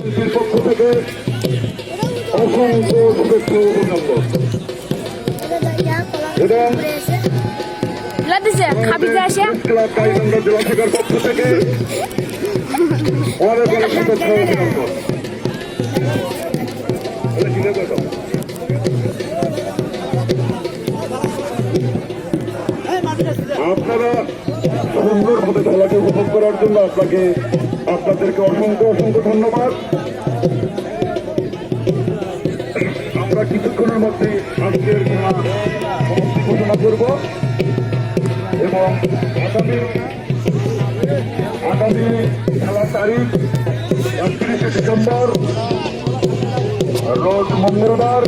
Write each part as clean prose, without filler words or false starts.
পক্ষ থেকে অসংখ্য শুভেচ্ছা অভিনন্দন এবং ক্লাব গাইবান্ধা জেলা শাখার পক্ষ থেকে অনেক অনেক শুভেচ্ছা অভিনন্দন। আপনারা সুন্দরভাবে খেলাকে উপভোগ করার জন্য আপনাদেরকে অসংখ্য অসংখ্য ধন্যবাদ। আমরা কিছুক্ষণের মধ্যে আজকের খেলা সমাপ্তি ঘোষণা করব এবং আগামী খেলার তারিখ 31শে ডিসেম্বর রোজ মঙ্গলবার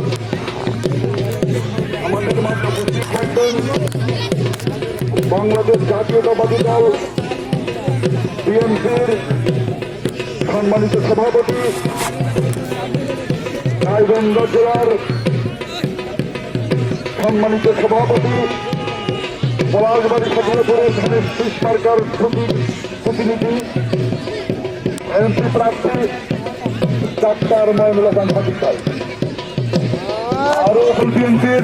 আমাদের মাঝে উপস্থিত থাকবেন বাংলাদেশ জাতীয়তাবাদী দল বিএনপির সম্মানিত সভাপতি, গাইবান্ধা জেলার সম্মানিত সভাপতি, পলাশবাড়ি সফলপুরের ধানের শীষ মার্কার প্রতিনিধি এমপি প্রার্থী ডাক্তার ময়নুল হাসান হাবিব ভাই, আরো বিএনপির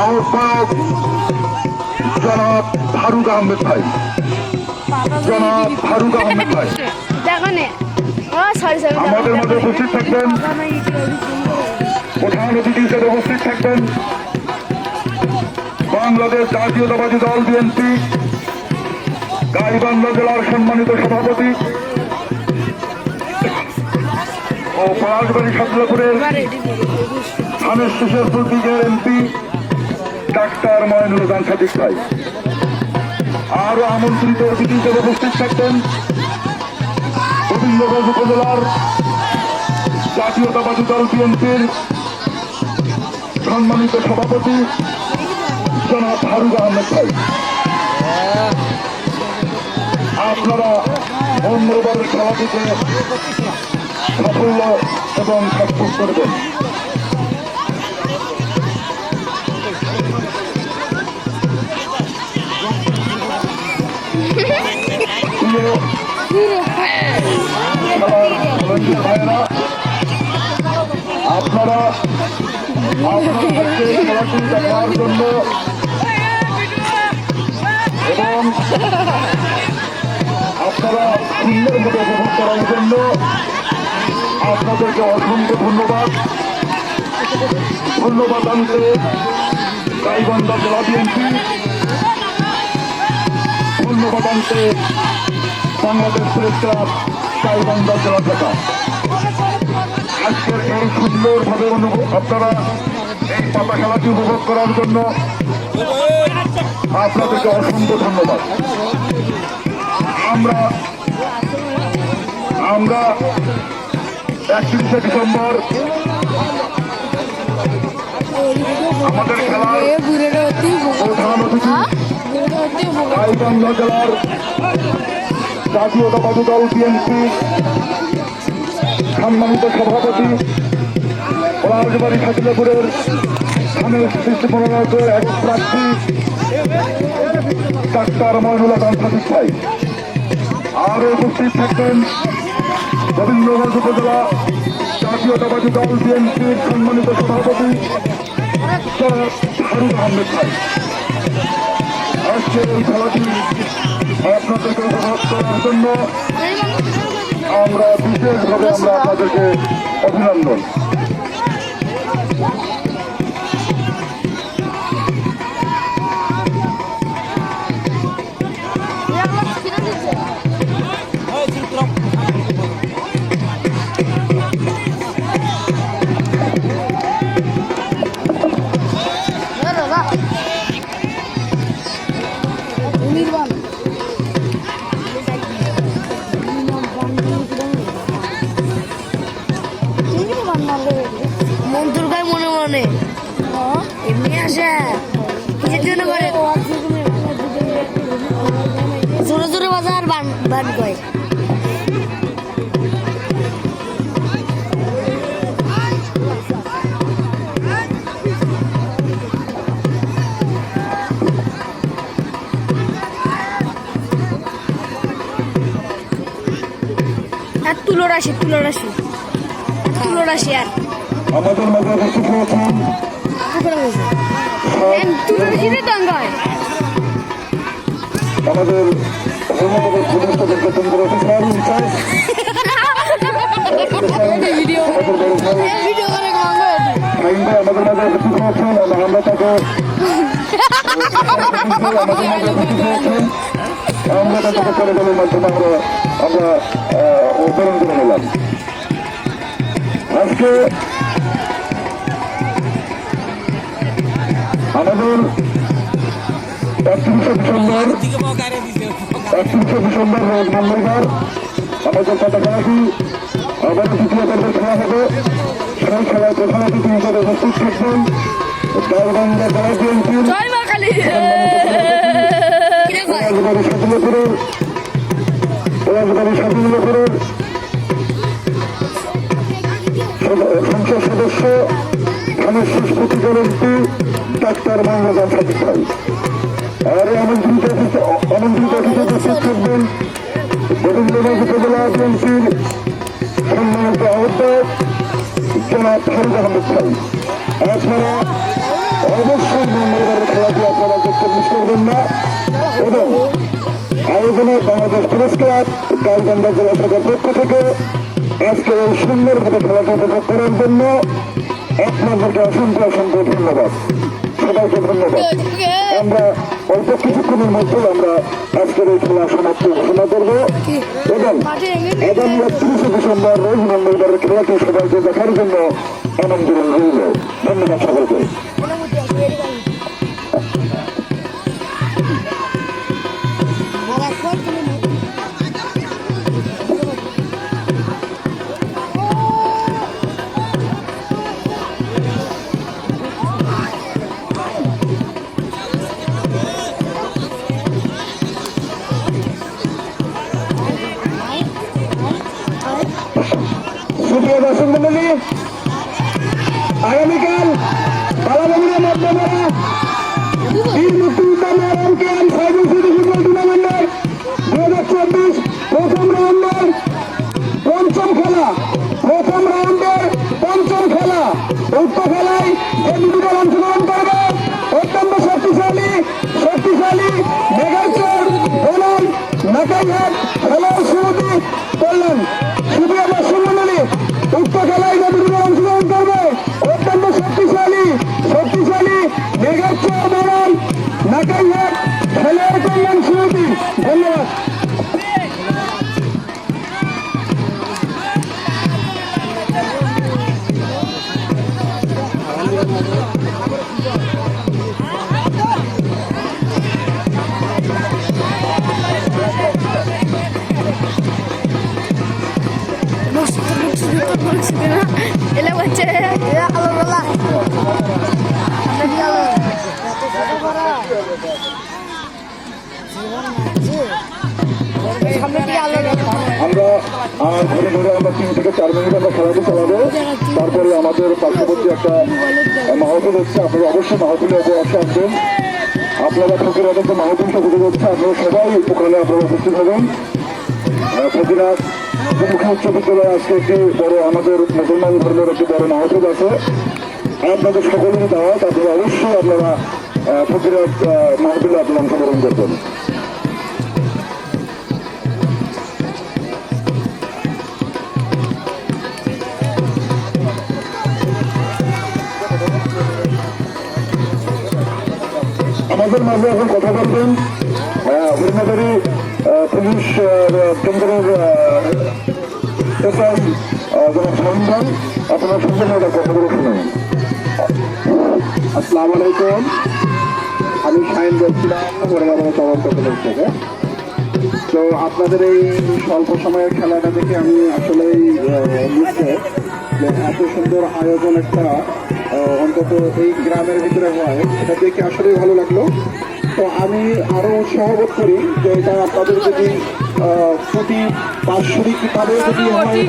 আহ্বায়ক জনাব ফারুক আহমেদ ভাই, জনাব ফারুক আহমেদ ভাই আমাদের মধ্যে উপস্থিত থাকবেন। প্রধান অতিথি হিসেবে উপস্থিত থাকবেন বাংলাদেশ জাতীয়তাবাদী দল বিএনপি গাইবান্ধা জেলার সম্মানিত সভাপতি ও পলাশবাড়ি সফলপুরের ধানের শীষের প্রতীকের এমপি ডাক্তার ময়নুল হাসান হাবিব ভাই, আরো আমন্ত্রিত অতিথি হিসেবে উপস্থিত থাকবেন গোবিন্দগঞ্জ উপজেলার জাতীয়তাবাদী দল বিএনপির সম্মানিত সভাপতি জনাব ফারুক আহমেদ ভাই। আপনারা মঙ্গলবারের খেলাটিতে সাফল্য এবং সাকসেস করবেন। আপনারা খেলাটি দেখার জন্য এবং আপনারা সুন্দর মতো উপভোগ করার জন্য আপনাদেরকে অসংখ্য ধন্যবাদ জানতে গাইবান্ধা জেলা বিএনপি, ধন্যবাদ জানতে বাংলাদেশ প্রেস ক্লাব গাইবান্ধা জেলা শাখা। আজকের এই সুন্দরভাবে আপনারা এই পাতা খেলাটি উপভোগ করার জন্য আপনাদেরকে অসংখ্য ধন্যবাদ। আমরা 31শে ডিসেম্বর আমাদের খেলার প্রধান অতিথি গাইবান্ধা জেলার জাতীয়তাবাদী দল বিএনপি সম্মানিত সভাপতি, পলাশবাড়ি সফলপুরের ধানের শীষ মনোনয়নের এক প্রার্থী ডাক্তার ময়নুল হাসান হাবিব ভাই, আরো উপস্থিত থাকবেন গোবিন্দগঞ্জ উপজেলা জাতীয়তাবাদী দল বিএনপির সম্মানিত সভাপতি জনাব ফারুক আহমেদ ভাই। আজকের এই খেলাটি আপনাদেরকে উপভোগ করার জন্য আমরা বিশেষভাবে আপনাদেরকে অভিনন্দন। এমনি আসে কিসের জন্য করে জোরে জোরে বাজার বান কয়। তুলোরা তুলোরাশি আর আমাদের মাঝে উপস্থিত হয়েছেন আমাদের হোমিওপ্যাথিক পুলিশ তদন্ত কেন্দ্র অফিসার ইনচার্জ আমাদের মাঝে উপস্থিত হয়েছেন এবং আমরা তাকে আমরা তাকে টেলিফোনের মাধ্যমে আমরা প্রেরণ করে নিলাম। আজকে আমাদের 31শে ডিসেম্বর রোজ মঙ্গলবার আমাদের পতাকাটি আবারও তৃতীয় পর্বে খেলা হবে। সেই খেলায় প্রধান অতিথি হিসেবে উপস্থিত থাকবেন গাইবান্ধা জেলা বিএনপির রাজবাড়ী সংসদ সদস্য ধানের শেষ প্রতিকার এমপি ডাক্তার মহারাজান সাকিব ভাই। আর আমন্ত্রিত অতিথি উপস্থিত থাকবেন গোবিন্দগঞ্জ উপজেলা বিএনপির সম্মানিত আহ্বায়ক জনাব ফারুক আহমেদ ভাই। আপনারা অবশ্যই মঙ্গলবারের খেলাটি আপনারা দেখতে মিস করবেন না এবং আয়োজনে বাংলাদেশ প্রেস ক্লাব গাইবান্ধা জেলা শাখার পক্ষ থেকে আজকে এই সুন্দরভাবে খেলাটি উপভোগ করার জন্য আপনাদেরকে অসংখ্য অসংখ্য ধন্যবাদ। সবাইকে ধন্যবাদ। আমরা অল্প কিছুক্ষণের মধ্যে আমরা আজকের এই খেলা সমাপ্তি ঘোষণা করবো এবং আগামী 31শে ডিসেম্বর রোজ মঙ্গলবারের খেলাটি সবাইকে দেখার জন্য আমন্ত্রণ রইল। ধন্যবাদ সকলকে। সুপ্রিয় দর্শক মন্ডলী, আগামীকাল বালাবাড়িয়া মধ্যমারা বীর মুক্তিযোদ্ধা মেহরানকে সাইবুল সিটি ফুটবল টুর্নামেন্টের 2024 প্রথম রাউন্ডের পঞ্চম খেলা উক্ত খেলায় যে দুটি দল অংশগ্রহণ করবে অত্যন্ত শক্তিশালী মেঘাচর বনাম নাকাইহাট খেলার সমিতি কল্যাণ। সুপ্রিয় দর্শক মন্ডলী, উক্ত খেলায় যে দুটি দল অংশগ্রহণ করবে অত্যন্ত শক্তিশালী মেঘাচর বনাম নাকাইহাট খেলার কল্যাণ সমিতি। ধন্যবাদ। এলা বাচ্চা আমরা ঘরে ঘরে আমরা 3 থেকে 4 মিনিট আমরা খেলাটি চালাবো। তারপরে আমাদের পার্শ্ববর্তী একটা মাহফিল হচ্ছে, আপনারা অবশ্যই মাহফিলে আসে আসবেন। আপনারা ফকিরাদের যে মাহফিল সাথে হচ্ছে আপনারা সবাই ওখানে আপনারা উপস্থিত হবেন। ফকিরাত মুখ্য উচ্চ বিদ্যালয়ে আজকে একটি বড় আমাদের মুসলমান ধর্মের একটি বড় মাহফিল আছে। আপনাদের সকলেরই দাওয়াত, আপনারা অবশ্যই আপনারা ফকিরাত মাহফিলে আপনারা অংশগ্রহণ করবেন। আমাদের মাঝে এখন কথা বলবেন হরিণাবাড়ি পুলিশ কেন্দ্রের সন্ধান। আপনারা সুন্দর একটা কথাগুলো শুনেন। আসসালামু আলাইকুম, আমি শাহিন বলছিলাম হরিণাবাড়ি তদন্ত পুলিশ থেকে। তো আপনাদের এই স্বল্প সময়ের খেলাটা দেখে আমি আসলেই নিশ্চয় যে এত সুন্দর আয়োজন একটা অন্তত এই গ্রামের ভিতরে হয়, এটা দেখে আসলেই ভালো লাগলো। তো আমি আরো উৎসাহ বোধ করি যে এটা আপনাদের যদি প্রতি বাৎসরিক ভাবে যদি হয়